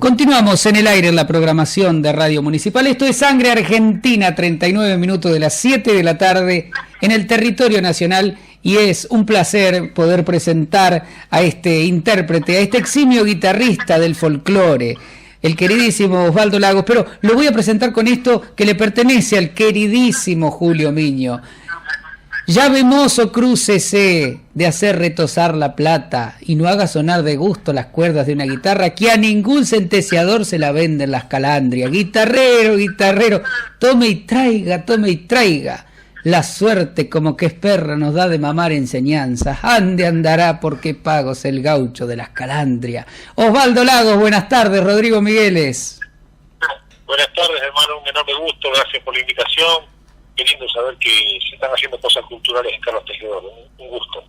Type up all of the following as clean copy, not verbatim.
Continuamos en el aire en la programación de Radio Municipal. Esto es Sangre Argentina, 39 minutos de las 7 de la tarde en el territorio nacional, y es un placer poder presentar a este intérprete, a este eximio guitarrista del folclore, el queridísimo Osvaldo Lagos, pero lo voy a presentar con esto que le pertenece al queridísimo Julio Miño. Llave mozo, crúcese de hacer retozar la plata y no haga sonar de gusto las cuerdas de una guitarra, que a ningún sentenciador se la venden las calandrias. Guitarrero, guitarrero, tome y traiga. La suerte como que es perra nos da de mamar enseñanzas. Ande andará porque pagos el gaucho de las calandrias. Osvaldo Lagos, buenas tardes. Rodrigo Migueles. Buenas tardes, hermano, un enorme gusto, gracias por la invitación. Qué lindo saber que se están haciendo cosas culturales en Carlos Tejedor, un gusto.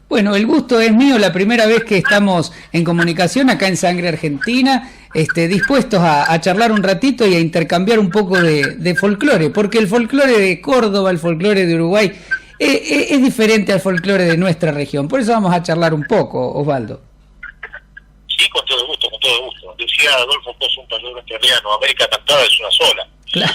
Bueno, el gusto es mío, la primera vez que estamos en comunicación acá en Sangre Argentina, dispuestos a charlar un ratito y a intercambiar un poco de folclore, porque el folclore de Córdoba, el folclore de Uruguay, es diferente al folclore de nuestra región. Por eso vamos a charlar un poco, Osvaldo. Sí, con todo gusto, con todo gusto. Decía Adolfo Pozo, un payador italiano, América cantada es una sola. Claro.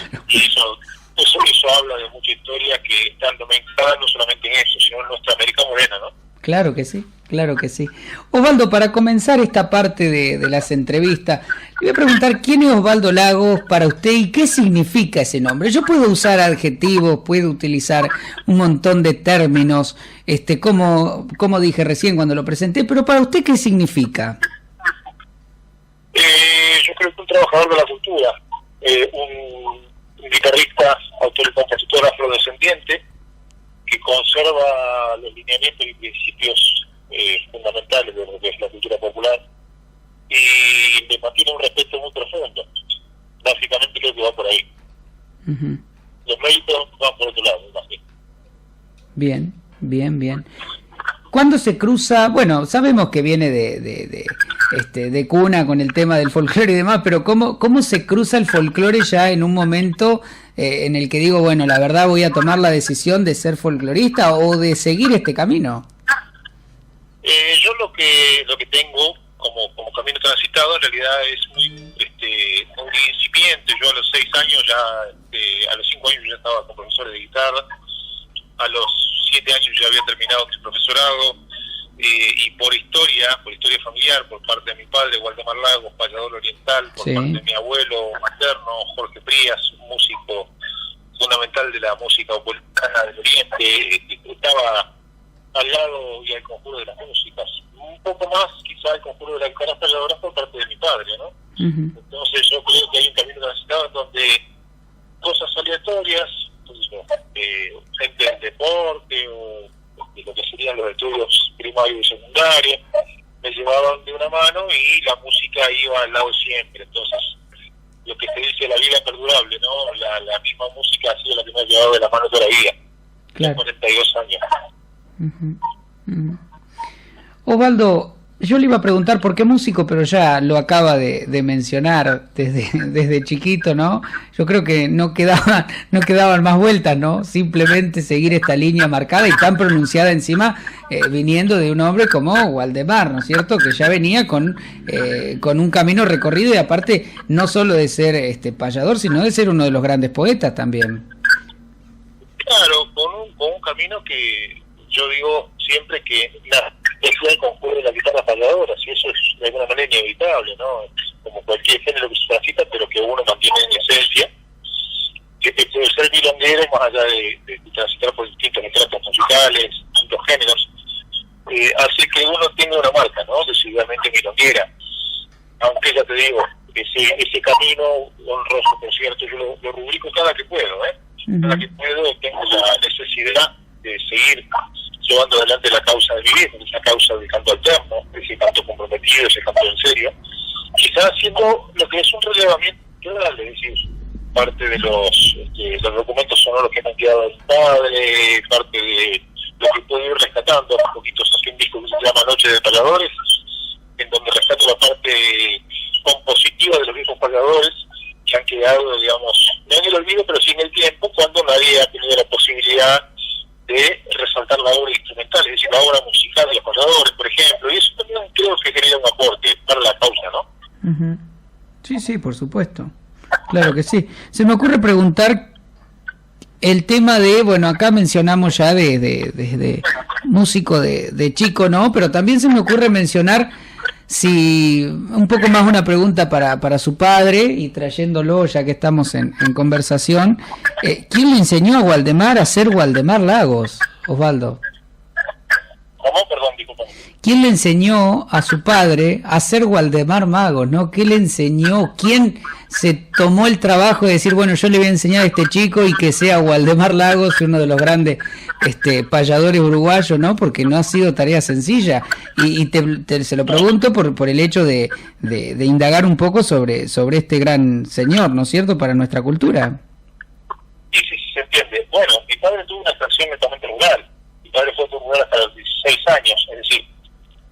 Y eso habla de mucha historia que está documentada no solamente en eso, sino en nuestra América morena, ¿no? Claro que sí, claro que sí. Osvaldo, para comenzar esta parte de las entrevistas, le voy a preguntar quién es Osvaldo Lagos para usted y qué significa ese nombre. Yo puedo usar adjetivos, puedo utilizar un montón de términos, como dije recién cuando lo presenté, pero para usted, ¿qué significa? Yo creo que un trabajador de la cultura, un guitarrista, autor y compositor afrodescendiente que conserva los lineamientos y principios fundamentales de lo que es la cultura popular y le mantiene un respeto muy profundo. Básicamente creo que va por ahí. Uh-huh. Los méritos van por otro lado, imagino. Bien. ¿Cuándo se cruza? Bueno, sabemos que viene de cuna con el tema del folclore y demás, pero ¿cómo se cruza el folclore ya en un momento en el que digo, bueno, la verdad voy a tomar la decisión de ser folclorista o de seguir este camino? Yo lo que tengo como camino transitado en realidad es muy incipiente. Yo a los 6 años a los 5 años ya estaba con profesores de guitarra. A los 7 años ya había terminado mi profesorado, y por historia familiar, por parte de mi padre, Waldemar Lagos, payador oriental, por parte de mi abuelo materno, Jorge Frías, un músico fundamental de la música napolitana del Oriente, estaba al lado y al conjuro de las músicas. Un poco más, quizá, el conjuro de las guitarras payadoras por parte de mi padre, ¿no? Uh-huh. Entonces yo creo que hay un camino transitado en donde cosas aleatorias, gente del deporte o de lo que serían los estudios primarios y secundarios, me llevaban de una mano y la música iba al lado siempre. Entonces, lo que se dice la vida perdurable, ¿no? La misma música ha sido la que me ha llevado de la mano toda la vida. Claro. 42 años. Uh-huh. Uh-huh. Osvaldo, yo le iba a preguntar por qué músico, pero ya lo acaba de mencionar desde chiquito, ¿no? Yo creo que no quedaban más vueltas, ¿no? Simplemente seguir esta línea marcada y tan pronunciada encima, viniendo de un hombre como Waldemar, ¿no es cierto? Que ya venía con un camino recorrido y aparte no solo de ser payador, sino de ser uno de los grandes poetas también. Claro, con un camino que yo digo siempre que el conjuro de la guitarra payadora, y eso es de alguna manera inevitable, ¿no? Como cualquier género que se transita, pero que uno mantiene en esencia, que puede ser milonguero más allá de transitar por distintos estratos musicales, distintos géneros, hace que uno tenga una marca, ¿no? Decididamente milonguera. Aunque ya te digo, ese camino honroso, por cierto, yo lo rubrico cada que puedo, ¿eh? Uh-huh. Cada que puedo tengo la necesidad de seguir llevando adelante la causa de mi vida, esa causa del canto alterno, ese canto comprometido, ese canto en serio, quizás haciendo lo que es un relevamiento cultural, es decir, parte de los documentos sonoros que me han quedado del padre, parte de lo que puedo ir rescatando. Un poquito saqué un disco que se llama Noche de Payadores, en donde rescato la parte compositiva de los viejos payadores que han quedado, digamos, no en el olvido, pero sí en el tiempo, cuando nadie ha tenido la posibilidad de resaltar la obra instrumental, es decir, la obra musical de los payadores, por ejemplo, y eso también creo que genera un aporte para la causa, ¿no? Uh-huh. Sí, sí, por supuesto. Claro que sí. Se me ocurre preguntar el tema de, bueno, acá mencionamos ya de músico de chico, ¿no? Pero también se me ocurre mencionar, si un poco más una pregunta para su padre, y trayéndolo ya que estamos en conversación, ¿quién le enseñó a Waldemar a ser Waldemar Lagos, Osvaldo? ¿Cómo? Perdón, disculpa. ¿Quién le enseñó a su padre a ser Waldemar Magos, no? ¿Qué le enseñó? ¿Quién se tomó el trabajo de decir, bueno, yo le voy a enseñar a este chico y que sea Waldemar Lagos, uno de los grandes payadores uruguayos, ¿no? Porque no ha sido tarea sencilla. Y se lo pregunto por el hecho de indagar un poco sobre este gran señor, ¿no es cierto?, para nuestra cultura. Sí, se entiende. Bueno, mi padre tuvo una extracción netamente rural. Mi padre fue rural hasta los 16 años, es decir,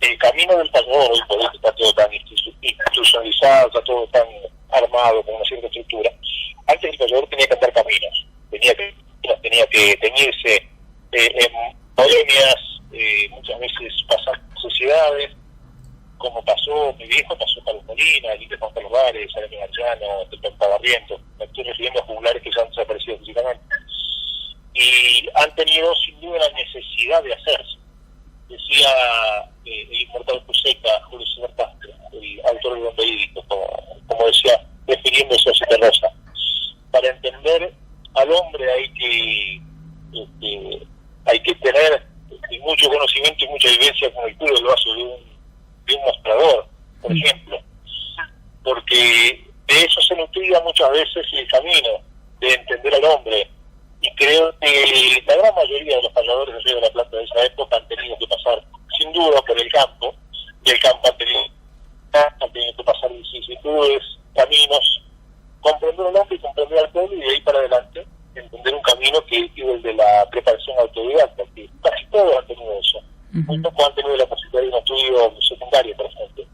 el camino del payador hoy por hoy está todo tan institucionalizado, está todo tan armado con una cierta estructura. Antes el payador tenía que andar caminos, tenía que teñirse en bohemias, muchas veces pasar sociedades, como pasó mi viejo, pasó Carlos Molina, Lito Juan Carlos Vares, Salemi Garciano, Pepe Barrientos. Me estoy refiriendo a juglares que ya han desaparecido físicamente. Y han tenido sin duda la necesidad de hacerse. Decía el inmortal Cuseca, Julio César Castro, el autor del Don Verídico, como decía, refiriéndose a Santa Rosa. Para entender al hombre hay que tener mucho conocimiento y mucha vivencia con el culo del vaso de un mostrador, por ejemplo, porque de eso se nutría muchas veces el camino de entender al hombre. Y creo que la gran mayoría de los payadores del Río de la Plata de esa época han tenido que pasar, sin duda, por el campo, y el campo han tenido que pasar vicisitudes, caminos, comprender al hombre y comprender al pueblo, y de ahí para adelante entender un camino que es el de la preparación autodidacta, que casi todos han tenido eso. Muy pocos han tenido la posibilidad de un estudio secundario, por ejemplo.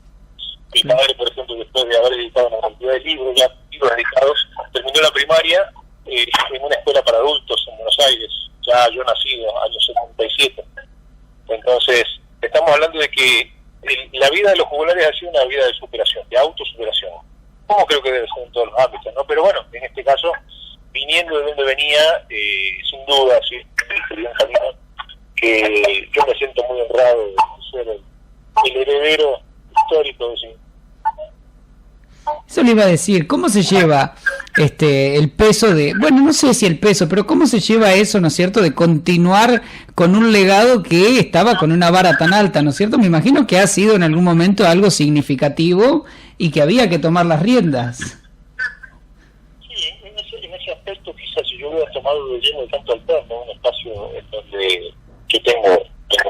Mi padre, por ejemplo, después de haber editado una cantidad de libros, ya libros dedicados, terminó la primaria en una escuela para adultos en Buenos Aires, ya yo nacido, año 77. Entonces, estamos hablando de que la vida de los juglares ha sido una vida de superación, de autosuperación, como creo que debe ser en todos los ámbitos, ¿no? Pero bueno, en este caso, viniendo de donde venía, sin duda, sí, sería un camino que yo me siento muy honrado de ser el heredero histórico de sí. Eso le iba a decir, ¿cómo se lleva el peso bueno, no sé si el peso, pero cómo se lleva eso, ¿no es cierto?, de continuar con un legado que estaba con una vara tan alta, ¿no es cierto? Me imagino que ha sido en algún momento algo significativo y que había que tomar las riendas. Sí, en ese aspecto quizás si yo hubiera tomado de lleno el canto alterno, un espacio en donde yo tengo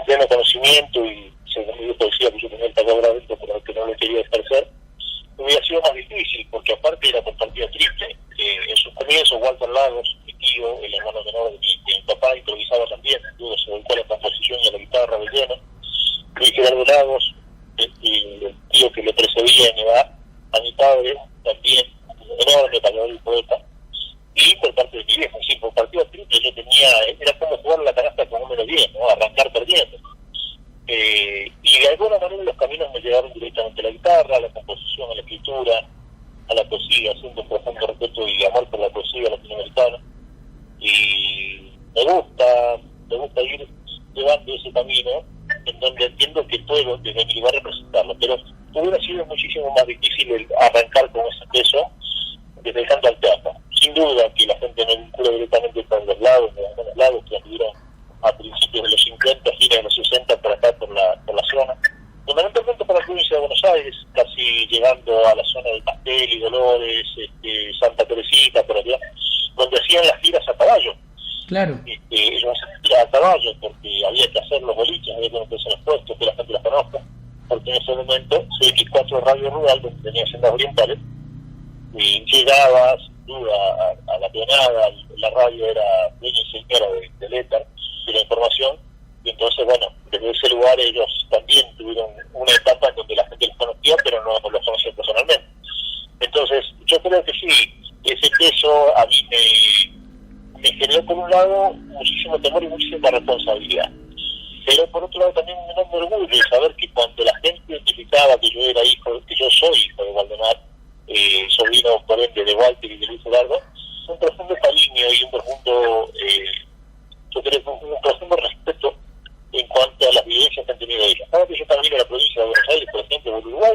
pleno conocimiento y según mi poesía que yo tenía el tablero adentro, pero que no lo quería ejercer, hubiera sido más difícil, porque aparte era por partida triple. En sus comienzos, Walter Lagos, mi tío, el hermano menor de mi papá, improvisaba también, luego se dedicó a la composición y a la guitarra de lleno. Luis Gerardo Lagos, el tío que le precedía en edad, a mi padre, también un enorme payador y poeta. Y por parte de mi viejo, sí, por partida triple yo era como jugar la canasta con número 10, ¿no? Arrancar perdiendo. Y de alguna manera los caminos me llegaron directamente a la guitarra, a la composición, a la escritura, a la poesía, siendo un profundo respeto y amor por la poesía latinoamericana. Y me gusta ir llevando ese camino en donde entiendo que puedo desde mi lugar representarlo, pero hubiera sido muchísimo más difícil el arrancar con ese peso desde el canto al teatro. Sin duda que la gente no vincula directamente con los lados, de algunos lados que anduvieron a principios de los 50, fines de los 60 por acá, por la zona, fundamentalmente por la provincia de Buenos Aires, casi llegando a la zona de Pastel y Dolores, Santa Teresita, por allá, donde hacían las giras a caballo. Claro. Ellos hacían giras a caballo porque había que hacer los boliches, había que meterse en los puestos, que la gente las conozca, porque en ese momento CX4 Radio Rural, donde tenía sendas orientales, y llegaba sin duda a la peonada, la radio era dueña y señora del éter, de la información, y entonces bueno, desde ese lugar ellos también tuvieron una etapa en donde la gente los conocía, pero no los conocía personalmente. Entonces yo creo que sí, ese peso a mí me generó por un lado muchísimo temor y muchísima responsabilidad, pero por otro lado también un enorme orgullo de saber que cuando la gente identificaba que yo era hijo, que yo soy hijo de Waldemar, particularmente de Walter y de Luis Eduardo, un profundo cariño y un profundo, yo creo que un profundo respeto en cuanto a las vivencias que han tenido ellos. Ahora que yo también en la provincia de Buenos Aires, por ejemplo, en Uruguay,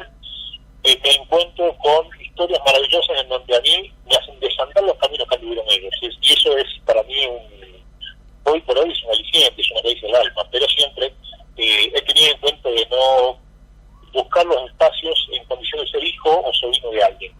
me encuentro con historias maravillosas en donde a mí me hacen desandar los caminos que tuvieron ellos. Y eso es para mí hoy por hoy es un aliciente, es una raíz del alma, pero siempre he tenido en cuenta de no buscar los espacios en condición de ser hijo o sobrino de alguien.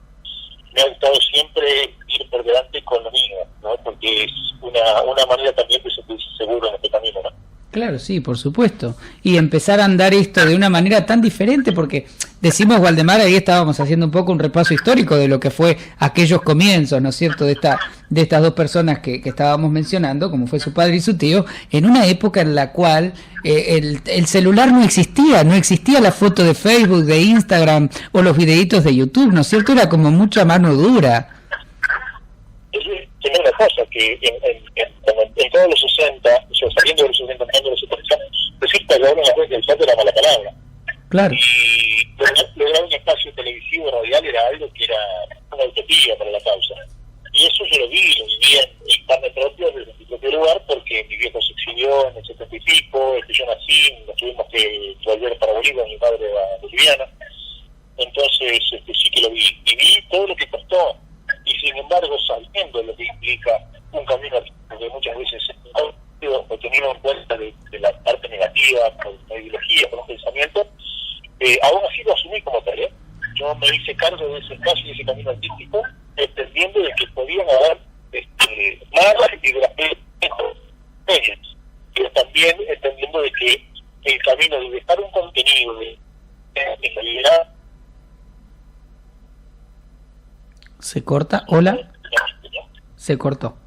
Me ha gustado siempre ir por delante con lo mío, ¿no? Porque es una manera también de sentirse seguro en este camino, ¿no? Claro, sí, por supuesto. Y empezar a andar esto de una manera tan diferente, porque decimos Waldemar, ahí estábamos haciendo un poco un repaso histórico de lo que fue aquellos comienzos, ¿no es cierto?, de estas dos personas que estábamos mencionando, como fue su padre y su tío, en una época en la cual el celular no existía la foto de Facebook, de Instagram o los videitos de YouTube, ¿no es cierto? Era como mucha mano dura. Tiene una cosa, que en todos los 60, o sea, saliendo de los 60, entrando de los 70, decir palabra en la red del chat era mala palabra. Claro. Y lograr un espacio televisivo radial era algo que era una utopía para la causa. Y eso yo lo viví en carne propia desde mi propio lugar, porque mi viejo se exilió en el 70 y pico, yo nací, nos tuvimos que volver para Bolivia, mi madre era boliviana. Entonces, sí que lo vi. Y vi todo lo que costó. Y sin embargo, sabiendo lo que implica un camino que muchas veces he tenido en cuenta de la parte negativa, por la ideología, por los pensamientos, aún así lo asumí como tal. Yo me hice cargo de ese espacio y ese camino artístico, entendiendo de que podían haber malas y de las mejores, pero también entendiendo de que el camino de dejar un contenido de calidad. ¿Se corta? ¿Hola? Se cortó.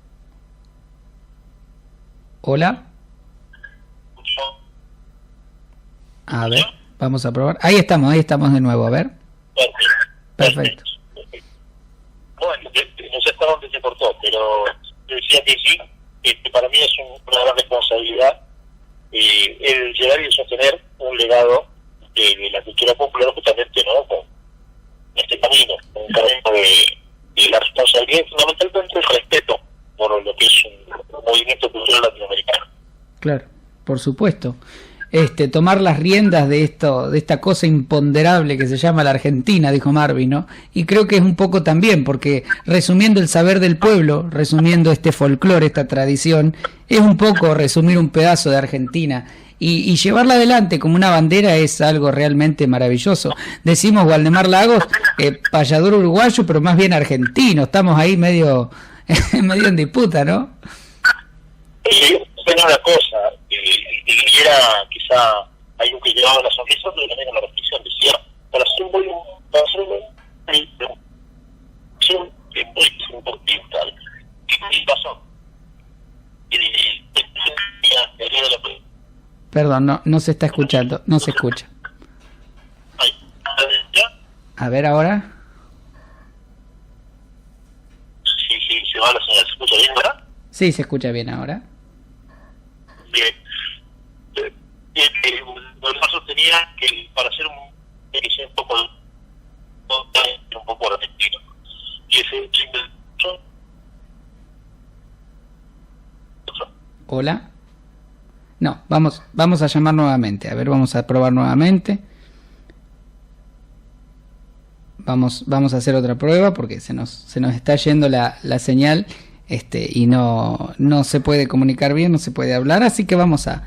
¿Hola? A ver, vamos a probar. Ahí estamos de nuevo, a ver. Perfecto. Bueno, no sé hasta dónde se cortó, pero decía que sí, para mí es una gran responsabilidad el llegar y sostener un legado de la cultura popular, justamente, ¿no? Con este camino, un camino de la responsabilidad y fundamentalmente el respeto por lo que es un movimiento cultural latinoamericano. Claro, por supuesto. Tomar las riendas de esta cosa imponderable que se llama la Argentina, dijo Marvin, ¿no? Y creo que es un poco también, porque resumiendo el saber del pueblo, resumiendo este folclore, esta tradición, es un poco resumir un pedazo de Argentina. Y llevarla adelante como una bandera es algo realmente maravilloso. Decimos Waldemar Lagos, payador uruguayo, pero más bien argentino. Estamos ahí medio en disputa, ¿no? Sí, tenía una cosa, y era quizá algo que llevaba la sonrisa, pero también la reflexión. Decía, para ser un buen es muy fundamental. ¿Qué pasó? Perdón, no se está escuchando, no se escucha. A ver ahora. Sí, se va la señal. ¿Se escucha bien ahora? Sí, se escucha bien ahora. Bien. El paso tenía que para hacer que sea un poco argentino. Y ese ¿Hola? No, vamos a llamar nuevamente. A ver, vamos a probar nuevamente. Vamos a hacer otra prueba porque se nos está yendo la señal, y no se puede comunicar bien, no se puede hablar, así que vamos a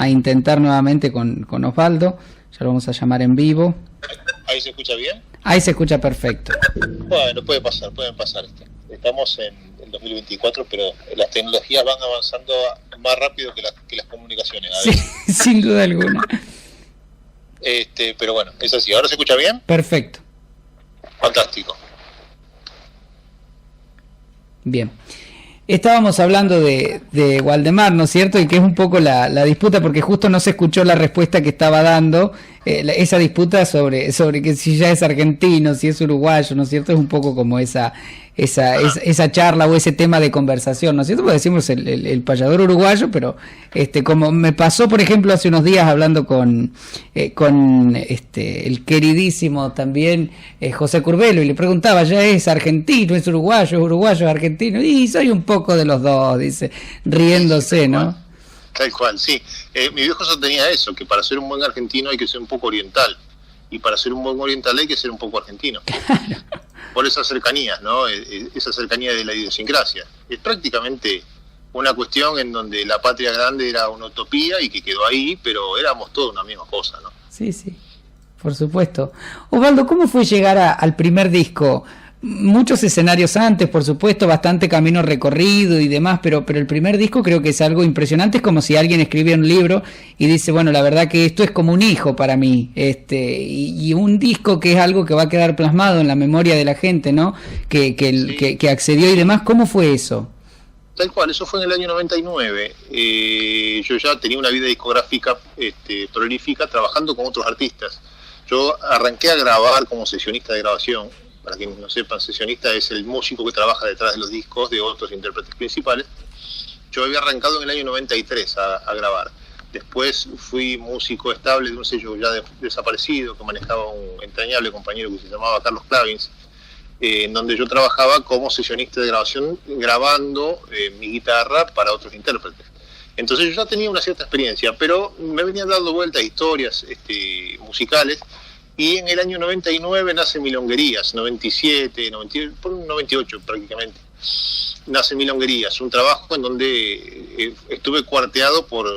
intentar nuevamente con Osvaldo. Ya lo vamos a llamar en vivo. ¿Ahí se escucha bien? Ahí se escucha perfecto. Bueno, pueden pasar. Estamos en 2024, pero las tecnologías van avanzando más rápido que las comunicaciones. Sí, sin duda alguna. Pero bueno, es así. ¿Ahora se escucha bien? Perfecto. Fantástico. Bien. Estábamos hablando de Waldemar, ¿no es cierto? Y que es un poco la disputa, porque justo no se escuchó la respuesta que estaba dando, esa disputa sobre que si ya es argentino, si es uruguayo, ¿no es cierto? Es un poco como esa esa charla o ese tema de conversación, ¿no es cierto? Porque decimos el payador uruguayo, pero como me pasó, por ejemplo, hace unos días hablando con el queridísimo también José Curbelo, y le preguntaba, ¿ya es argentino, es uruguayo, es argentino? Y soy un poco de los dos, dice, riéndose, ¿no? Tal cual, sí. Mi viejo sostenía eso, que para ser un buen argentino hay que ser un poco oriental, y para ser un buen oriental hay que ser un poco argentino. Claro. Por esas cercanías, ¿no? Esa cercanía de la idiosincrasia. Es prácticamente una cuestión en donde la patria grande era una utopía y que quedó ahí, pero éramos todos una misma cosa, ¿no? Sí, sí, por supuesto. Osvaldo, ¿cómo fue llegar al primer disco? Muchos escenarios antes, por supuesto, bastante camino recorrido y demás, pero el primer disco creo que es algo impresionante. Es como si alguien escribiera un libro y dice, bueno, la verdad que esto es como un hijo para mí, y un disco que es algo que va a quedar plasmado en la memoria de la gente, ¿no? Que accedió y demás. ¿Cómo fue eso? Tal cual, eso fue en el año 99. Yo ya tenía una vida discográfica prolífica trabajando con otros artistas. Yo arranqué a grabar como sesionista de grabación. Para quienes no sepan, sesionista es el músico que trabaja detrás de los discos de otros intérpretes principales. Yo había arrancado en el año 93 a grabar. Después fui músico estable de un sello ya desaparecido que manejaba un entrañable compañero que se llamaba Carlos Clavins, en donde yo trabajaba como sesionista de grabación, grabando mi guitarra para otros intérpretes. Entonces yo ya tenía una cierta experiencia, pero me venían dando vueltas historias musicales. Y en el año 99 nace Milonguerías, 97, 98 prácticamente. Nace Milonguerías, un trabajo en donde estuve cuarteado por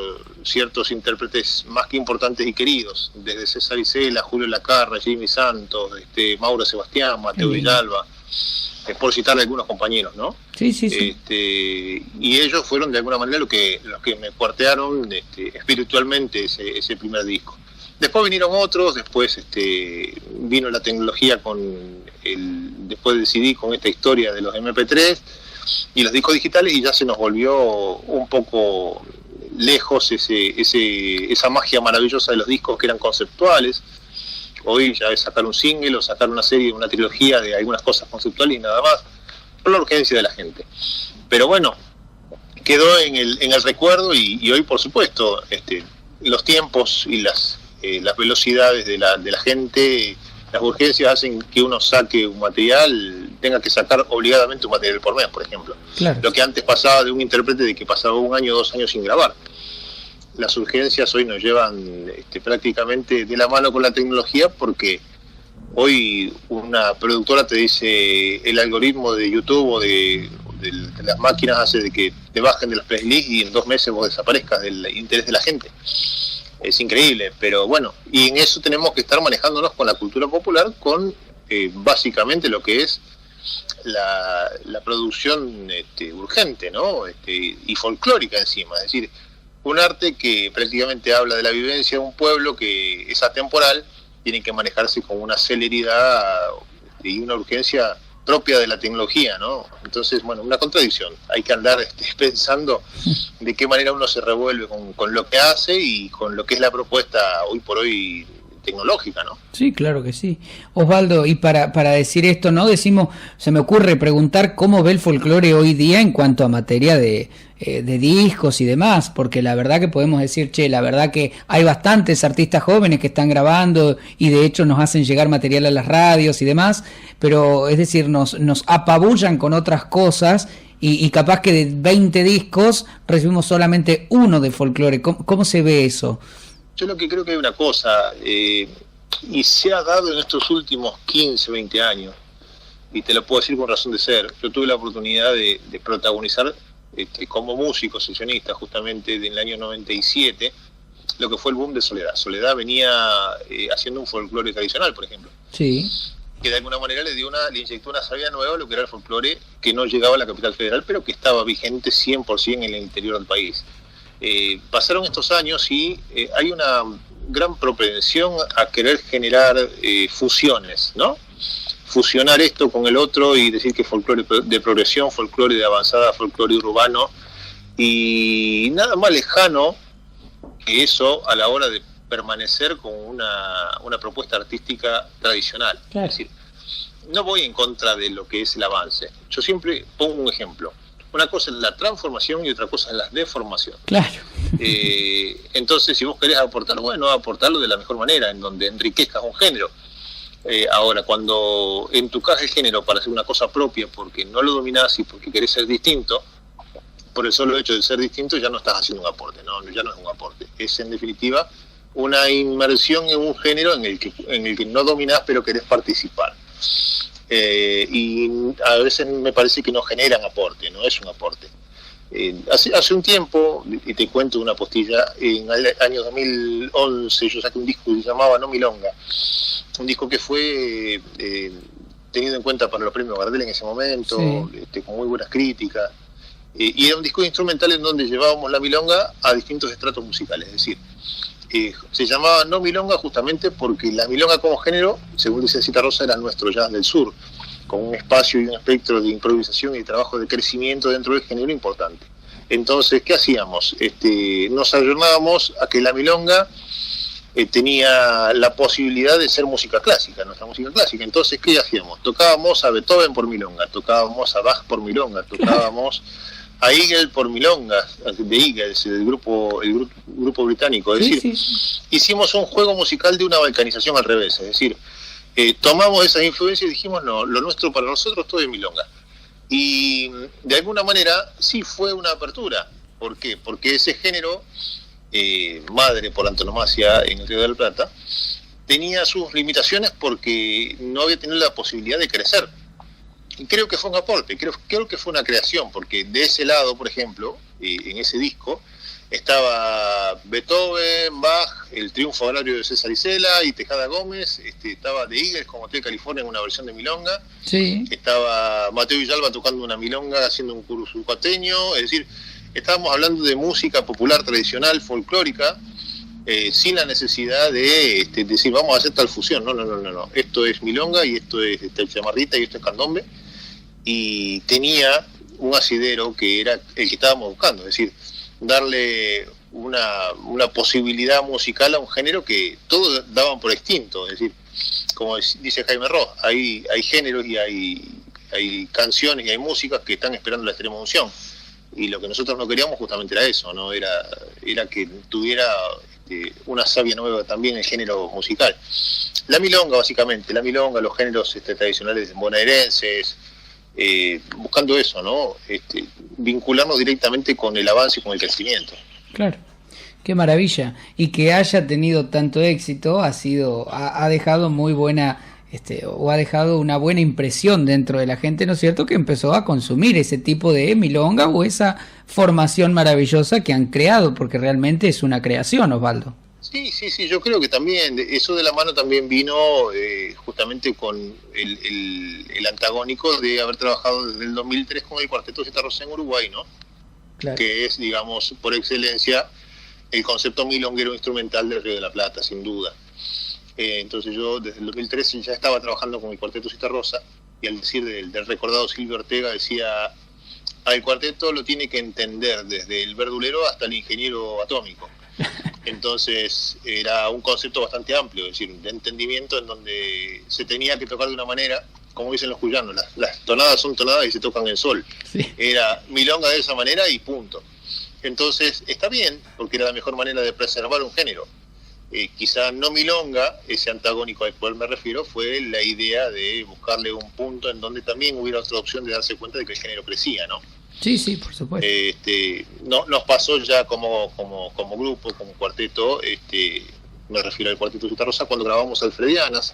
ciertos intérpretes más que importantes y queridos, desde César Isela, Julio Lacarra, Jimmy Santos, Mauro Sebastián, Mateo Villalba, por citar algunos compañeros, ¿no? Sí, sí, sí. Y ellos fueron de alguna manera los que me cuartearon espiritualmente ese primer disco. Después vinieron otros, después vino la tecnología después del CD con esta historia de los MP3 y los discos digitales, y ya se nos volvió un poco lejos esa magia maravillosa de los discos que eran conceptuales. Hoy ya es sacar un single o sacar una serie, una trilogía de algunas cosas conceptuales y nada más, por la urgencia de la gente. Pero bueno, quedó en el recuerdo y hoy, por supuesto, los tiempos y las velocidades de la gente, las urgencias hacen que uno saque un material, tenga que sacar obligadamente un material por mes, por ejemplo. Claro. Lo que antes pasaba de un intérprete de que pasaba 1 año o 2 años sin grabar. Las urgencias hoy nos llevan prácticamente de la mano con la tecnología, porque hoy una productora te dice el algoritmo de YouTube o de las máquinas hace de que te bajen de las playlists y en 2 meses vos desaparezcas del interés de la gente. Es increíble, pero bueno, y en eso tenemos que estar manejándonos con la cultura popular, con básicamente lo que es la producción urgente, ¿no? Y folclórica encima, es decir, un arte que prácticamente habla de la vivencia de un pueblo que es atemporal, tiene que manejarse con una celeridad y una urgencia propia de la tecnología, ¿no? Entonces, bueno, una contradicción. Hay que andar pensando de qué manera uno se revuelve con lo que hace y con lo que es la propuesta hoy por hoy tecnológica, ¿no? Sí, claro que sí. Osvaldo, y para decir esto, ¿no? Se me ocurre preguntar cómo ve el folclore hoy día en cuanto a materia de discos y demás, porque la verdad que podemos decir, la verdad que hay bastantes artistas jóvenes que están grabando y de hecho nos hacen llegar material a las radios y demás, pero es decir, nos apabullan con otras cosas y capaz que de 20 discos recibimos solamente 1 de folclore. ¿Cómo se ve eso? Yo lo que creo que hay una cosa, y se ha dado en estos últimos 15, 20 años, y te lo puedo decir con razón de ser. Yo tuve la oportunidad de protagonizar como músico, sesionista, justamente en el año 97, lo que fue el boom de Soledad. Soledad venía haciendo un folclore tradicional, por ejemplo. Sí. Que de alguna manera le inyectó una savia nueva a lo que era el folclore que no llegaba a la capital federal, pero que estaba vigente 100% en el interior del país. Pasaron estos años y hay una gran propensión a querer generar fusiones, ¿no? Fusionar esto con el otro y decir que folclore de progresión, folclore de avanzada, folclore urbano, y nada más lejano que eso a la hora de permanecer con una propuesta artística tradicional. Claro. Es decir, no voy en contra de lo que es el avance. Yo siempre pongo un ejemplo. Una cosa es la transformación y otra cosa es la deformación. Claro. Entonces, si vos querés aportar, bueno, aportarlo de la mejor manera, en donde enriquezcas un género. Ahora, cuando entucas el género para hacer una cosa propia porque no lo dominás y porque querés ser distinto, por el solo hecho de ser distinto ya no estás haciendo un aporte, ¿no? Ya no es un aporte. Es, en definitiva, una inmersión en un género en el que no dominás pero querés participar. Y a veces me parece que no generan aporte, no es un aporte. Hace un tiempo, y te cuento una postilla, en el año 2011 yo saqué un disco que se llamaba No Milonga, un disco que fue tenido en cuenta para los premios Gardel en ese momento, sí, con muy buenas críticas, y era un disco instrumental en donde llevábamos la milonga a distintos estratos musicales, es decir, se llamaba No Milonga justamente porque la milonga como género, según dice Citarrosa, era nuestro jazz del sur, con un espacio y un espectro de improvisación y trabajo de crecimiento dentro del género importante. Entonces, ¿qué hacíamos? Nos ayornábamos a que la milonga tenía la posibilidad de ser música clásica, nuestra música clásica. Entonces, ¿qué hacíamos? Tocábamos a Beethoven por milonga, tocábamos a Bach por milonga, tocábamos a Eagle por milonga, de Eagles, el grupo británico. Es decir, hicimos un juego musical de una balcanización al revés, es decir, tomamos esas influencias y dijimos, no, lo nuestro para nosotros todo es milonga. Y de alguna manera sí fue una apertura. ¿Por qué? Porque ese género, madre por antonomasia en el Río de la Plata, tenía sus limitaciones porque no había tenido la posibilidad de crecer. Y creo que fue un aporte, creo que fue una creación, porque de ese lado, por ejemplo, en ese disco, estaba Beethoven, Bach, el triunfo agrario de César Isela y Tejada Gómez, estaba The Eagles con Hotel California en una versión de milonga, sí, estaba Mateo Villalba tocando una milonga haciendo un curuzucuateño, es decir, estábamos hablando de música popular tradicional, folclórica, sin la necesidad de decir vamos a hacer tal fusión, no, esto es milonga y esto es chamarrita y esto es candombe, y tenía un asidero que era el que estábamos buscando, es decir, darle una posibilidad musical a un género que todos daban por extinto, es decir, como dice Jaime Ross, hay géneros y hay canciones y hay músicas que están esperando la extrema unción, y lo que nosotros no queríamos justamente era eso, no era que tuviera una savia nueva también el género musical. La milonga, básicamente, los géneros tradicionales bonaerenses, buscando eso, ¿no? Vincularnos directamente con el avance y con el crecimiento. Claro, qué maravilla. Y que haya tenido tanto éxito ha dejado muy buena o ha dejado una buena impresión dentro de la gente, ¿no es cierto?, que empezó a consumir ese tipo de milonga o esa formación maravillosa que han creado, porque realmente es una creación, Osvaldo. Sí, yo creo que también, eso de la mano también vino justamente con el antagónico de haber trabajado desde el 2003 con el Cuarteto Citarrosa en Uruguay, ¿no? Claro. Que es, digamos, por excelencia, el concepto milonguero instrumental del Río de la Plata, sin duda. Entonces yo desde el 2013 ya estaba trabajando con el Cuarteto Citarrosa, y al decir del recordado Silvio Ortega decía, al cuarteto lo tiene que entender desde el verdulero hasta el ingeniero atómico. Entonces era un concepto bastante amplio, es decir, de entendimiento en donde se tenía que tocar de una manera, como dicen los cuyanos, las tonadas son tonadas y se tocan en sol. Sí. Era milonga de esa manera y punto. Entonces está bien, porque era la mejor manera de preservar un género. Quizá no milonga, ese antagónico al cual me refiero, fue la idea de buscarle un punto en donde también hubiera otra opción de darse cuenta de que el género crecía, ¿no? Sí, por supuesto. No, nos pasó ya como grupo, como cuarteto, me refiero al Cuarteto Citarrosa, cuando grabamos Alfredianas,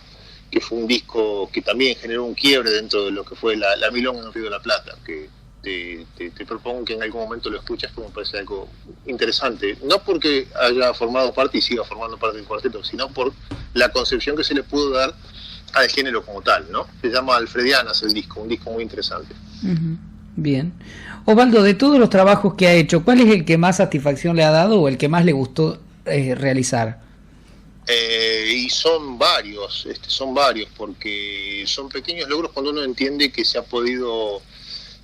que fue un disco que también generó un quiebre dentro de lo que fue la milonga en el Río de la Plata, que te propongo que en algún momento lo escuches, porque me parece algo interesante, no porque haya formado parte y siga formando parte del cuarteto, sino por la concepción que se le pudo dar al género como tal, ¿no? Se llama Alfredianas el disco, un disco muy interesante. Uh-huh. Bien. Osvaldo, de todos los trabajos que ha hecho, ¿cuál es el que más satisfacción le ha dado o el que más le gustó realizar? Y son varios, porque son pequeños logros cuando uno entiende que se ha podido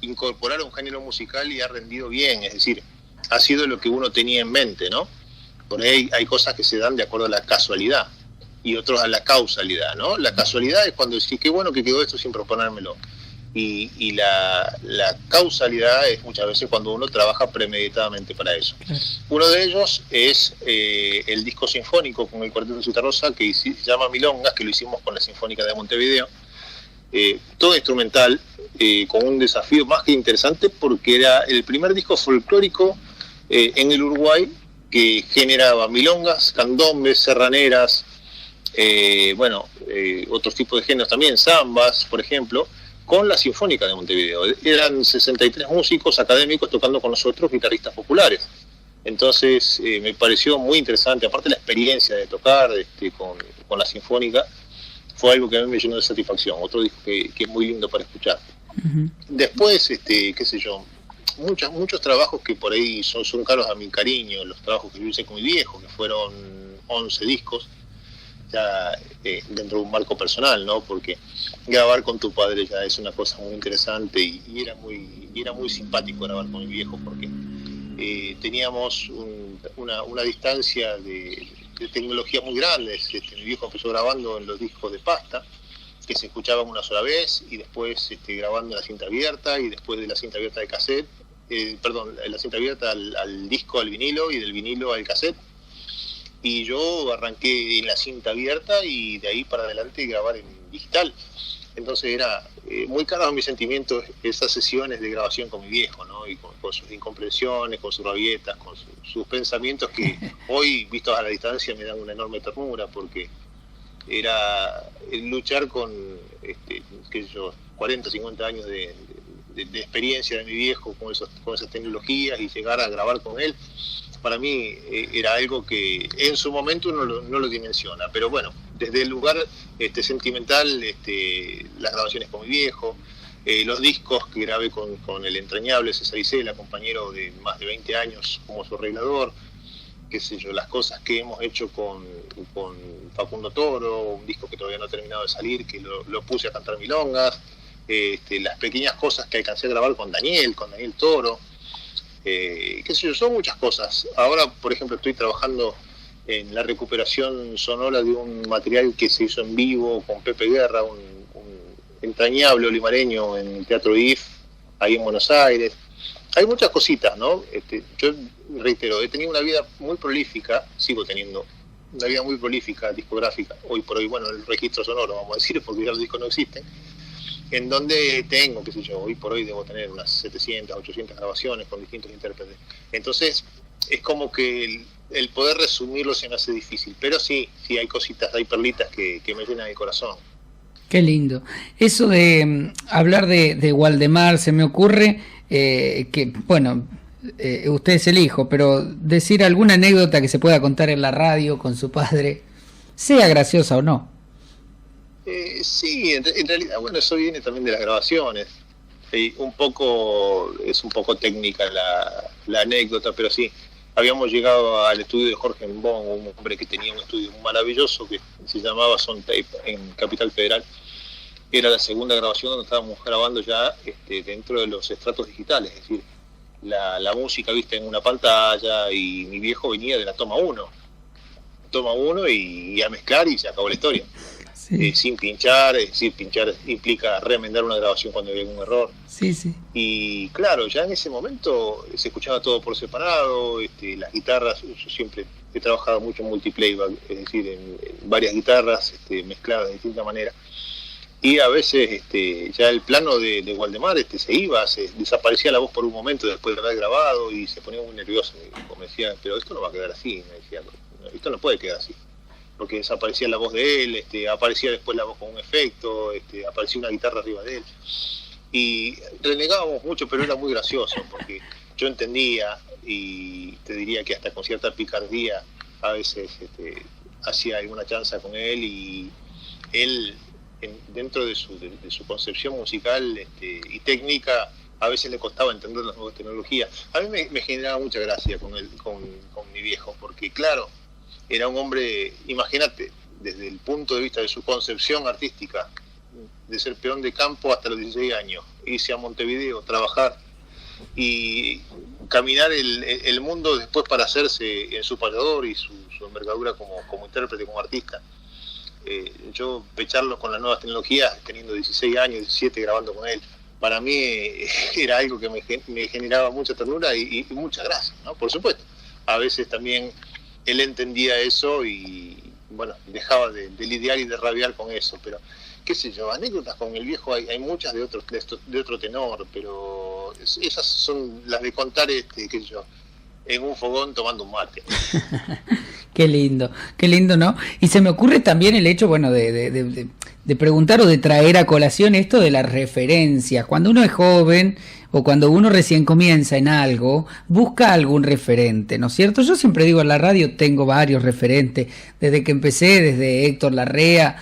incorporar a un género musical y ha rendido bien, es decir, ha sido lo que uno tenía en mente, ¿no? Por ahí hay cosas que se dan de acuerdo a la casualidad, y otros a la causalidad, ¿no? La casualidad es cuando decís, qué bueno que quedó esto sin proponérmelo. Y la causalidad es muchas veces cuando uno trabaja premeditadamente para eso. Uno de ellos es el disco sinfónico con el Cuarteto Citarrosa, que se llama Milongas, que lo hicimos con la Sinfónica de Montevideo. Todo instrumental, con un desafío más que interesante, porque era el primer disco folclórico en el Uruguay que generaba milongas, candombes, serraneras, otros tipos de géneros también, zambas, por ejemplo, con la Sinfónica de Montevideo. Eran 63 músicos académicos tocando con nosotros, guitarristas populares. Entonces me pareció muy interesante, aparte la experiencia de tocar con la Sinfónica, fue algo que a mí me llenó de satisfacción. Otro disco que es muy lindo para escuchar. Uh-huh. Después, qué sé yo, muchos trabajos que por ahí son caros a mi cariño, los trabajos que yo hice con mi viejo, que fueron 11 discos, ya dentro de un marco personal, ¿no? Porque grabar con tu padre ya es una cosa muy interesante y era muy simpático grabar con mi viejo, porque teníamos una distancia de tecnología muy grande. Mi viejo empezó grabando en los discos de pasta, que se escuchaban una sola vez, y después grabando en la cinta abierta, y después de la cinta abierta de cassette, la cinta abierta al disco, al vinilo, y del vinilo al cassette. Y yo arranqué en la cinta abierta y de ahí para adelante grabar en digital. Entonces era muy caro a mis sentimientos esas sesiones de grabación con mi viejo, ¿no? Y con sus incomprensiones, con sus rabietas, con sus pensamientos que hoy, vistos a la distancia, me dan una enorme ternura, porque era luchar con 40, 50 años de experiencia de mi viejo con esas tecnologías, y llegar a grabar con él. Para mí era algo que en su momento uno no lo dimensiona, pero bueno, desde el lugar sentimental, las grabaciones con mi viejo, los discos que grabé con el entrañable César Isela, compañero de más de 20 años como su arreglador, qué sé yo, las cosas que hemos hecho con Facundo Toro, un disco que todavía no ha terminado de salir, que lo puse a cantar milongas, las pequeñas cosas que alcancé a grabar con Daniel Toro, qué sé yo, son muchas cosas. Ahora, por ejemplo, estoy trabajando en la recuperación sonora de un material que se hizo en vivo con Pepe Guerra, un entrañable olimareño en el Teatro IF, ahí en Buenos Aires. Hay muchas cositas, ¿no? Yo reitero, he tenido una vida muy prolífica, sigo teniendo una vida muy prolífica, discográfica, hoy por hoy, bueno, el registro sonoro, vamos a decir, porque ya los discos no existen, en donde tengo, qué sé yo, hoy por hoy debo tener unas 700, 800 grabaciones con distintos intérpretes. Entonces, es como que el poder resumirlo se me hace difícil, pero sí hay cositas, hay perlitas que me llenan el corazón. Qué lindo. Eso de hablar de Waldemar, se me ocurre que, bueno, usted es el hijo, pero decir alguna anécdota que se pueda contar en la radio con su padre, sea graciosa o no. Sí, en realidad, bueno, eso viene también de las grabaciones. Es un poco técnica la anécdota, pero sí, habíamos llegado al estudio de Jorge Embón, un hombre que tenía un estudio maravilloso que se llamaba Son Tape en Capital Federal. Era la segunda grabación donde estábamos grabando ya dentro de los estratos digitales, es decir, la música vista en una pantalla, y mi viejo venía de la toma 1 y a mezclar y se acabó la historia. Sí. Sin pinchar, es decir, pinchar implica remendar una grabación cuando hay algún error. Sí. Y claro, ya en ese momento se escuchaba todo por separado, las guitarras, yo siempre he trabajado mucho en multiplayback, es decir, en varias guitarras mezcladas de distinta manera. Y a veces ya el plano de Waldemar se iba, desaparecía la voz por un momento después de haber grabado, y se ponía muy nervioso. Me decía, pero esto no va a quedar así, me decía, esto no puede quedar así. Porque desaparecía la voz de él, aparecía después la voz con un efecto, aparecía una guitarra arriba de él. Y renegábamos mucho, pero era muy gracioso, porque yo entendía, y te diría que hasta con cierta picardía, a veces hacía alguna chanza con él, y él, dentro de su concepción musical y técnica, a veces le costaba entender las nuevas tecnologías. A mí me generaba mucha gracia con mi viejo, porque claro, era un hombre, imagínate, desde el punto de vista de su concepción artística, de ser peón de campo hasta los 16 años, irse a Montevideo, trabajar y caminar el mundo después para hacerse en su payador y su envergadura como intérprete, como artista. yo pecharlo con las nuevas tecnologías, teniendo 16 años, 17, grabando con él, para mí era algo que me generaba mucha ternura y mucha gracia, ¿no? Por supuesto, a veces también él entendía eso y, bueno, dejaba de lidiar y de rabiar con eso, pero qué sé yo, anécdotas con el viejo hay muchas de otro tenor, pero esas son las de contar, qué sé yo, en un fogón tomando un mate. Qué lindo, ¿no? Y se me ocurre también el hecho, bueno, de preguntar o de traer a colación esto de las referencias. Cuando uno es joven o cuando uno recién comienza en algo, busca algún referente, ¿no es cierto? Yo siempre digo, en la radio tengo varios referentes, desde que empecé, desde Héctor Larrea,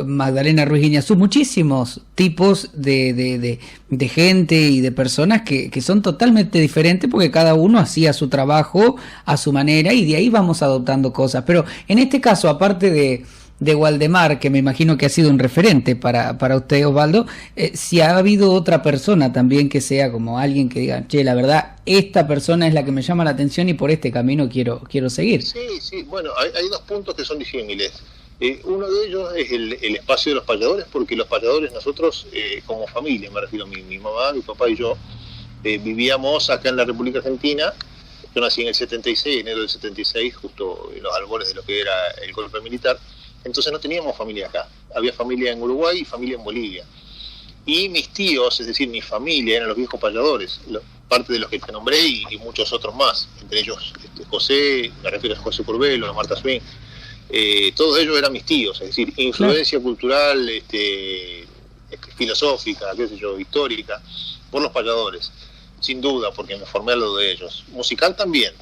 Magdalena Ruiz Guiñazú, muchísimos tipos de gente y de personas que son totalmente diferentes porque cada uno hacía su trabajo a su manera y de ahí vamos adoptando cosas. Pero en este caso, aparte de Waldemar, que me imagino que ha sido un referente para usted, Osvaldo, si ha habido otra persona también que sea como alguien que diga, che, la verdad, esta persona es la que me llama la atención y por este camino quiero seguir. Sí, bueno, hay dos puntos que son disímiles. Uno de ellos es el espacio de los payadores, porque los payadores nosotros, como familia, me refiero a mi mamá, mi papá y yo, vivíamos acá en la República Argentina. Yo nací en el 76, enero del 76, justo en los albores de lo que era el golpe militar. Entonces no teníamos familia acá. Había familia en Uruguay y familia en Bolivia. Y mis tíos, es decir, mi familia, eran los viejos payadores, parte de los que te nombré y muchos otros más. Entre ellos José, me refiero a José Curbelo, a Marta Swing. Todos ellos eran mis tíos, es decir, influencia cultural, filosófica, qué sé yo, histórica, por los payadores, sin duda, porque me formé a lo de ellos. Musical también,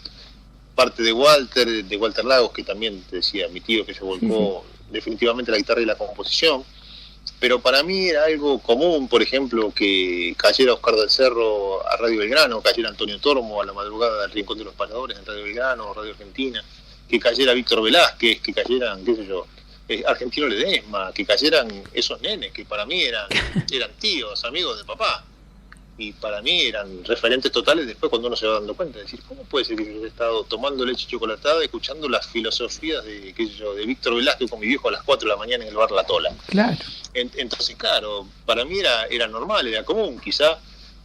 parte de Walter Lagos, que también te decía, mi tío que se volcó definitivamente la guitarra y la composición, pero para mí era algo común, por ejemplo, que cayera Oscar del Cerro a Radio Belgrano, cayera Antonio Tormo a la madrugada del Rincón de los Payadores en Radio Belgrano, Radio Argentina, que cayera Víctor Velázquez, que cayeran, qué sé yo, Argentino Ledesma, que cayeran esos nenes que para mí eran tíos, amigos de papá, y para mí eran referentes totales después cuando uno se va dando cuenta, de decir, ¿cómo puede ser que yo he estado tomando leche chocolatada, escuchando las filosofías de, qué sé yo, de Víctor Velázquez con mi viejo a las 4 de la mañana en el bar La Tola? Claro. Entonces, claro, para mí era normal, era común, quizá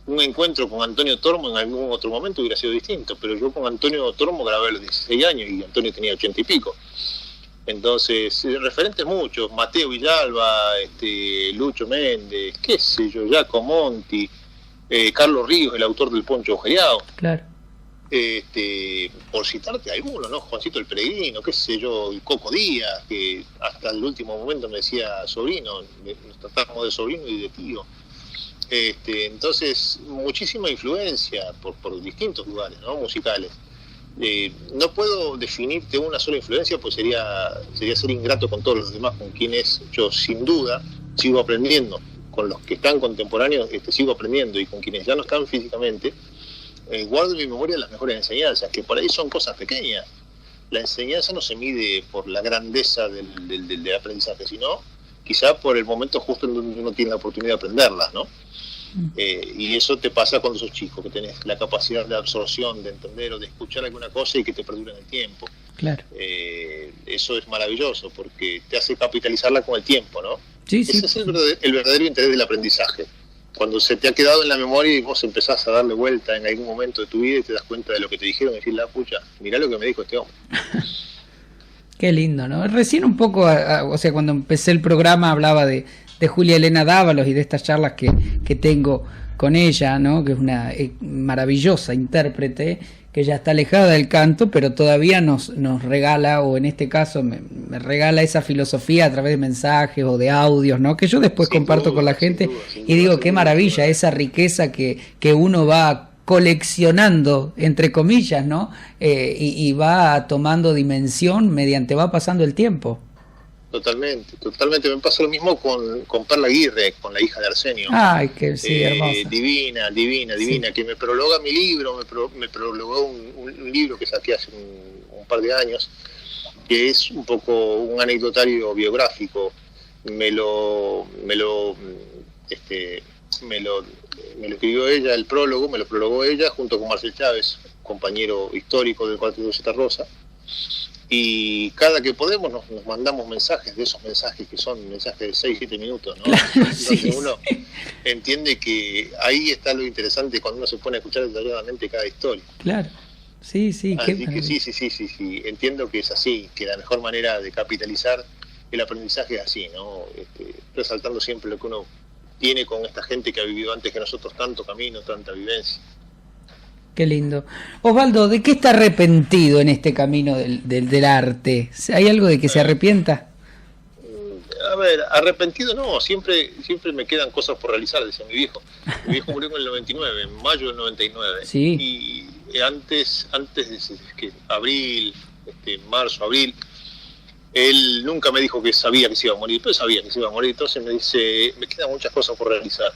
un encuentro con Antonio Tormo en algún otro momento hubiera sido distinto, pero yo con Antonio Tormo grabé a los 16 años y Antonio tenía 80 y pico. Entonces, referentes muchos, Mateo Villalba, Lucho Méndez, qué sé yo, Jaco Monti, Carlos Ríos, el autor del Poncho Agujereado. Claro. Por citarte alguno, ¿no? Juancito el Peregrino, qué sé yo, el Coco Díaz, que hasta el último momento me decía sobrino, nos tratamos de sobrino y de tío. Entonces, muchísima influencia por distintos lugares, ¿no? Musicales. No puedo definirte una sola influencia, pues sería ser ingrato con todos los demás, con quienes yo sin duda sigo aprendiendo. Con los que están contemporáneos sigo aprendiendo, y con quienes ya no están físicamente, guardo en mi memoria las mejores enseñanzas, que por ahí son cosas pequeñas. La enseñanza no se mide por la grandeza del aprendizaje, sino quizá por el momento justo en donde uno tiene la oportunidad de aprenderlas, ¿no? Y eso te pasa cuando sos chico, que tenés la capacidad de absorción, de entender o de escuchar alguna cosa y que te perdura en el tiempo. Claro. Eso es maravilloso porque te hace capitalizarla con el tiempo, ¿no? Sí, Ese es el verdadero interés del aprendizaje. Cuando se te ha quedado en la memoria y vos empezás a darle vuelta en algún momento de tu vida y te das cuenta de lo que te dijeron, y decís, la pucha, mirá lo que me dijo este hombre. Qué lindo, ¿no? Recién un poco, o sea, cuando empecé el programa hablaba de Julia Elena Dávalos y de estas charlas que tengo con ella, ¿no? Que es una maravillosa intérprete, que ya está alejada del canto, pero todavía nos regala, o en este caso me regala esa filosofía a través de mensajes o de audios, ¿no? Que yo después comparto con la gente y digo, qué maravilla, esa riqueza que uno va coleccionando, entre comillas, ¿no? Y va tomando dimensión mediante va pasando el tiempo. Totalmente. Me pasa lo mismo con Perla Aguirre, con la hija de Arsenio. Ay, que sí, hermosa. Divina, sí. Que me prologa mi libro, me prologó un libro que saqué hace un par de años, que es un poco un anecdotario biográfico. Me lo escribió ella, el prólogo, me lo prologó ella junto con Marcel Chávez, compañero histórico del Cuarteto Zeta Rosa. y cada que podemos nos mandamos mensajes, de esos mensajes que son mensajes de 6-7 minutos, ¿no? Claro, Donde sí, uno entiende que ahí está lo interesante cuando uno se pone a escuchar detalladamente cada historia. claro. Sí, sí. Así que sí, entiendo que es así, que la mejor manera de capitalizar el aprendizaje es así, ¿no? Resaltando siempre lo que uno tiene con esta gente que ha vivido antes que nosotros tanto camino, tanta vivencia. Qué lindo. Osvaldo, ¿de qué está arrepentido en este camino del arte? ¿Hay algo de que se arrepienta? A ver, arrepentido no, siempre me quedan cosas por realizar, decía mi viejo. Mi viejo murió en el 99, en mayo del 99. Sí. Y antes de que marzo, abril, él nunca me dijo que sabía que se iba a morir, pero sabía que se iba a morir, entonces me dice, me quedan muchas cosas por realizar.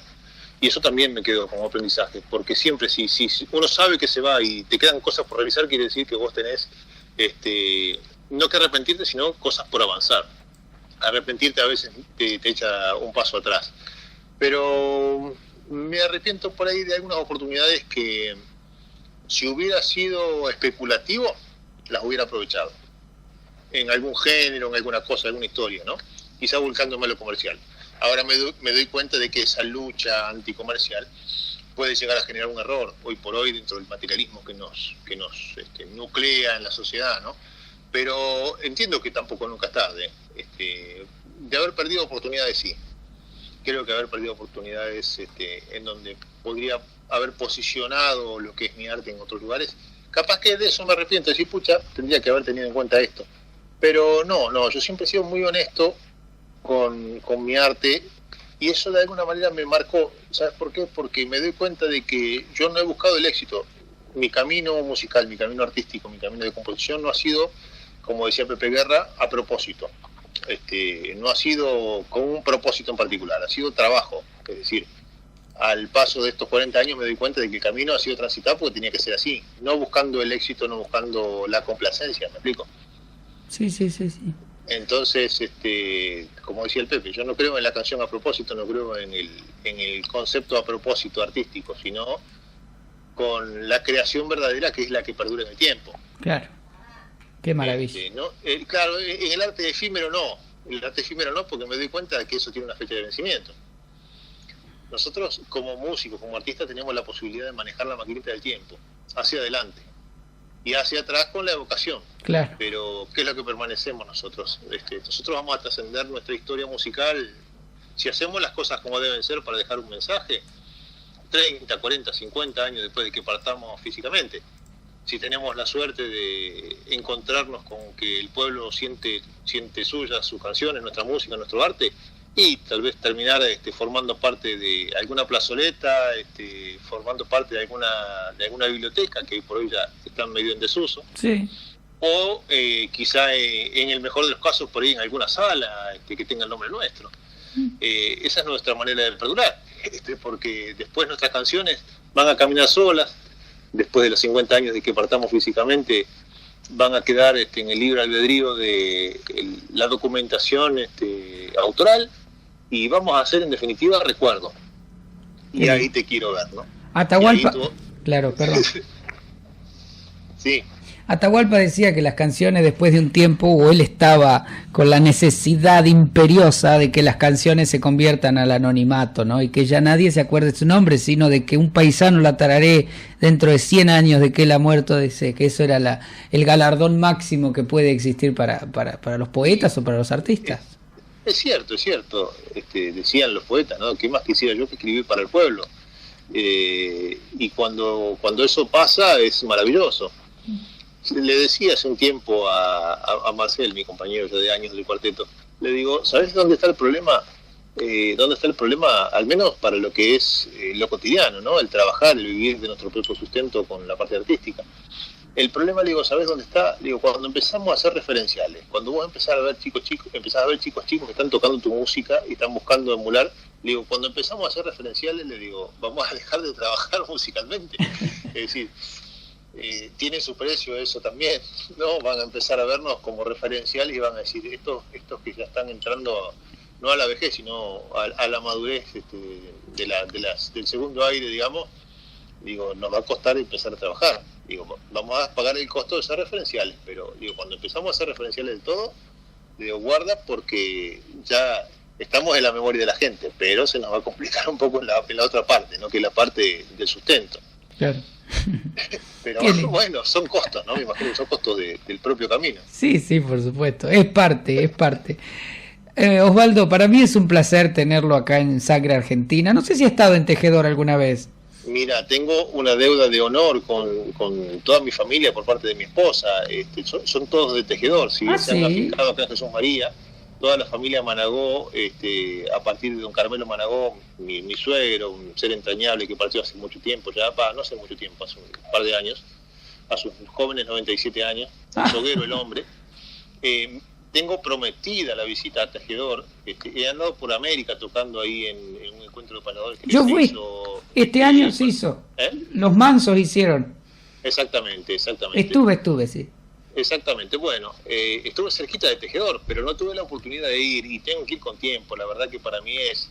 Y eso también me quedó como aprendizaje, porque siempre si uno sabe que se va y te quedan cosas por realizar, quiere decir que vos tenés no que arrepentirte, sino cosas por avanzar. Arrepentirte a veces te echa un paso atrás. Pero me arrepiento por ahí de algunas oportunidades que, si hubiera sido especulativo, las hubiera aprovechado. En algún género, en alguna cosa, alguna historia, ¿no? Quizá volcándome a lo comercial. Ahora me doy cuenta de que esa lucha anticomercial puede llegar a generar un error hoy por hoy dentro del materialismo que nos nuclea en la sociedad, ¿no? Pero entiendo que tampoco nunca es tarde. De haber perdido oportunidades, sí. Creo que haber perdido oportunidades en donde podría haber posicionado lo que es mi arte en otros lugares, capaz que de eso me arrepiento, decir, pucha, tendría que haber tenido en cuenta esto. Pero no, yo siempre he sido muy honesto con mi arte, y eso de alguna manera me marcó. ¿Sabes por qué? Porque me doy cuenta de que yo no he buscado el éxito. Mi camino musical, mi camino artístico, mi camino de composición no ha sido, como decía Pepe Guerra, a propósito. No ha sido con un propósito en particular, ha sido trabajo. Es decir, al paso de estos 40 años me doy cuenta de que el camino ha sido transitado porque tenía que ser así, no buscando el éxito, no buscando la complacencia, ¿me explico? Sí. Entonces, como decía el Pepe, yo no creo en la canción a propósito, no creo en el concepto a propósito artístico, sino con la creación verdadera, que es la que perdura en el tiempo. Claro, qué maravilla. Claro, en el arte efímero no, porque me doy cuenta de que eso tiene una fecha de vencimiento. Nosotros como músicos, como artistas, tenemos la posibilidad de manejar la maquinita del tiempo, hacia adelante y hacia atrás con la evocación. Claro. Pero ¿qué es lo que permanecemos nosotros? Nosotros vamos a trascender nuestra historia musical si hacemos las cosas como deben ser para dejar un mensaje 30, 40, 50 años después de que partamos físicamente. Si tenemos la suerte de encontrarnos con que el pueblo siente suyas sus canciones, nuestra música, nuestro arte, y tal vez terminar formando parte de alguna plazoleta, formando parte de alguna biblioteca que por hoy ya están medio en desuso. Sí. O quizá en el mejor de los casos por ahí en alguna sala que tenga el nombre nuestro. Esa es nuestra manera de perdurar, porque después nuestras canciones van a caminar solas, después de los 50 años de que partamos físicamente, van a quedar en el libre albedrío de la documentación autoral, y vamos a hacer en definitiva recuerdo. Y ahí te quiero ver, ¿no? Atahualpa, claro, perdón. Sí. Atahualpa decía que las canciones, después de un tiempo, o él estaba con la necesidad imperiosa de que las canciones se conviertan al anonimato, ¿no? Y que ya nadie se acuerde de su nombre, sino de que un paisano la tararé dentro de 100 años de que él ha muerto, dice que eso era el galardón máximo que puede existir para los poetas o para los artistas. Es cierto. Decían los poetas, ¿no? ¿Qué más quisiera yo que escribir para el pueblo? Y cuando eso pasa es maravilloso. Le decía hace un tiempo a Marcel, mi compañero ya de años del cuarteto, le digo, ¿sabes dónde está el problema? ¿Dónde está el problema? Al menos para lo que es lo cotidiano, ¿no? El trabajar, el vivir de nuestro propio sustento con la parte artística. El problema, le digo, ¿sabes dónde está? Le digo, cuando empezamos a hacer referenciales, cuando vos empezás a ver chicos chicos que están tocando tu música y están buscando emular, le digo, cuando empezamos a hacer referenciales, le digo, vamos a dejar de trabajar musicalmente. Es decir, tiene su precio eso también, ¿no? Van a empezar a vernos como referenciales y van a decir, estos que ya están entrando no a la vejez, sino a la madurez del segundo aire, digamos, digo, nos va a costar empezar a trabajar. Digo, vamos a pagar el costo de hacer referenciales, pero digo, cuando empezamos a hacer referenciales del todo, digo, guarda porque ya estamos en la memoria de la gente, pero se nos va a complicar un poco en la otra parte, ¿no? Que es la parte del sustento. Claro. Pero bueno, son costos, ¿no? Me imagino que son costos del propio camino. Sí, sí, por supuesto, es parte. Osvaldo, para mí es un placer tenerlo acá en Sangre Argentina. No sé si ha estado en Tejedor alguna vez. Mira, tengo una deuda de honor con toda mi familia por parte de mi esposa. Son todos de Tejedor, ¿sí? Se han afincado acá en Jesús María. Toda la familia Managó, a partir de don Carmelo Managó, mi suegro, un ser entrañable que partió hace mucho tiempo, no hace mucho tiempo, hace un par de años, a sus jóvenes 97 años, Soguero el hombre. Tengo prometida la visita a Tejedor. He andado por América tocando ahí en un encuentro de paladores que yo fui. Este año se hizo. Los Mansos hicieron. Exactamente. Estuve, sí. Exactamente, bueno, estuve cerquita de Tejedor, pero no tuve la oportunidad de ir y tengo que ir con tiempo. La verdad que para mí es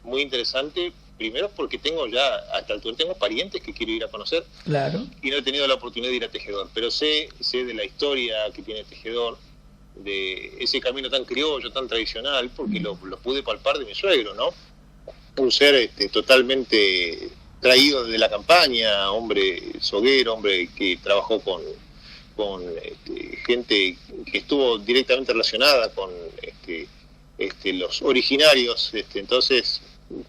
muy interesante, primero porque tengo ya, hasta el tengo parientes que quiero ir a conocer. Claro. Y no he tenido la oportunidad de ir a Tejedor, pero sé de la historia que tiene Tejedor, de ese camino tan criollo, tan tradicional, porque lo pude palpar de mi suegro, ¿no? Un ser totalmente traído desde la campaña, hombre soguero, hombre que trabajó con gente que estuvo directamente relacionada con los originarios. Entonces,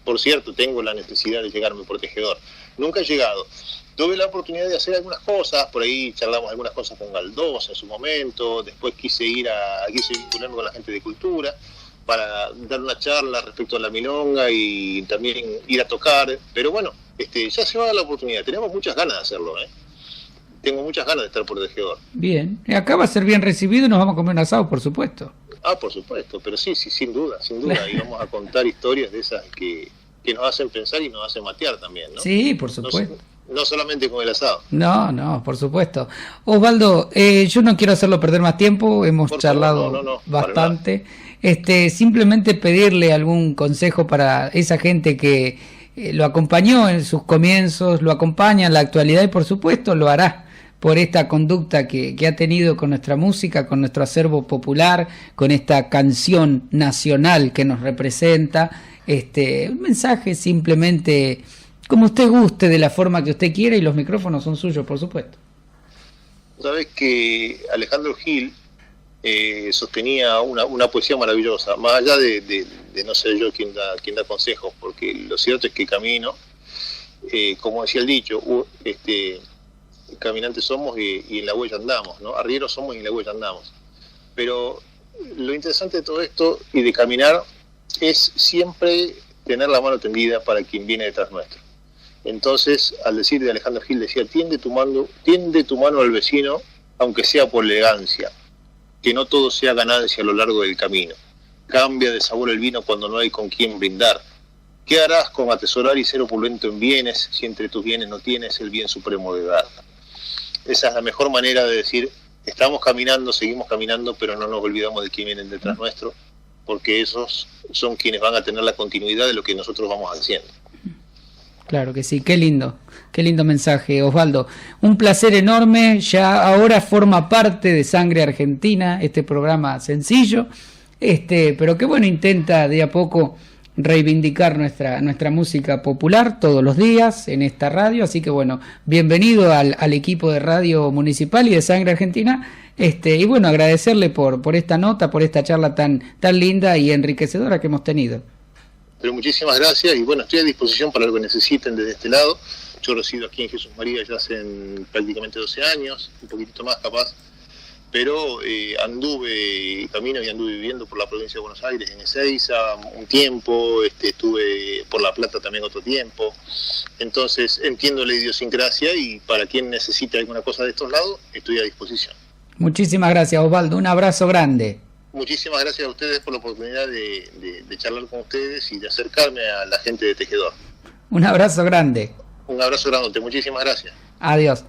por cierto, tengo la necesidad de llegarme por Tejedor. Nunca he llegado. Tuve la oportunidad de hacer algunas cosas, por ahí charlamos algunas cosas con Galdós en su momento, después quise vincularme con la gente de cultura para dar una charla respecto a la milonga y también ir a tocar, pero bueno, ya se va a dar la oportunidad, tenemos muchas ganas de hacerlo, Tengo muchas ganas de estar por Tejedor. Bien, acá va a ser bien recibido y nos vamos a comer un asado, por supuesto. Por supuesto, pero sí, sin duda, y vamos a contar historias de esas que nos hacen pensar y nos hacen matear también, ¿no? Sí, por supuesto. No solamente con el asado. No, por supuesto. Osvaldo, yo no quiero hacerlo perder más tiempo, hemos charlado bastante. Simplemente pedirle algún consejo para esa gente que lo acompañó en sus comienzos, lo acompaña en la actualidad y por supuesto lo hará por esta conducta que ha tenido con nuestra música, con nuestro acervo popular, con esta canción nacional que nos representa. Un mensaje simplemente como usted guste, de la forma que usted quiera, y los micrófonos son suyos, por supuesto. Sabes que Alejandro Gil sostenía una poesía maravillosa, más allá de no ser yo quien da consejos, porque lo cierto es que camino, como decía el dicho, caminantes somos y en la huella andamos, ¿no? Arrieros somos y en la huella andamos. Pero lo interesante de todo esto y de caminar es siempre tener la mano tendida para quien viene detrás nuestro. Entonces, al decir de Alejandro Gil, decía, tiende tu mano al vecino, aunque sea por elegancia, que no todo sea ganancia a lo largo del camino. Cambia de sabor el vino cuando no hay con quien brindar. ¿Qué harás con atesorar y ser opulento en bienes, si entre tus bienes no tienes el bien supremo de dar? Esa es la mejor manera de decir, estamos caminando, seguimos caminando, pero no nos olvidamos de quien vienen detrás nuestro, porque esos son quienes van a tener la continuidad de lo que nosotros vamos haciendo. Claro que sí, qué lindo mensaje, Osvaldo. Un placer enorme, ya ahora forma parte de Sangre Argentina, este programa sencillo, pero que bueno, intenta de a poco reivindicar nuestra música popular todos los días en esta radio, así que bueno, bienvenido al equipo de Radio Municipal y de Sangre Argentina, y bueno, agradecerle por esta nota, por esta charla tan linda y enriquecedora que hemos tenido. Pero muchísimas gracias y bueno, estoy a disposición para lo que necesiten desde este lado. Yo resido aquí en Jesús María ya hace prácticamente 12 años, un poquitito más capaz, pero camino y anduve viviendo por la provincia de Buenos Aires, en Ezeiza, un tiempo, estuve por La Plata también otro tiempo. Entonces entiendo la idiosincrasia y para quien necesite alguna cosa de estos lados, estoy a disposición. Muchísimas gracias, Osvaldo, un abrazo grande. Muchísimas gracias a ustedes por la oportunidad de charlar con ustedes y de acercarme a la gente de Tejedor. Un abrazo grande. Un abrazo grande, muchísimas gracias. Adiós.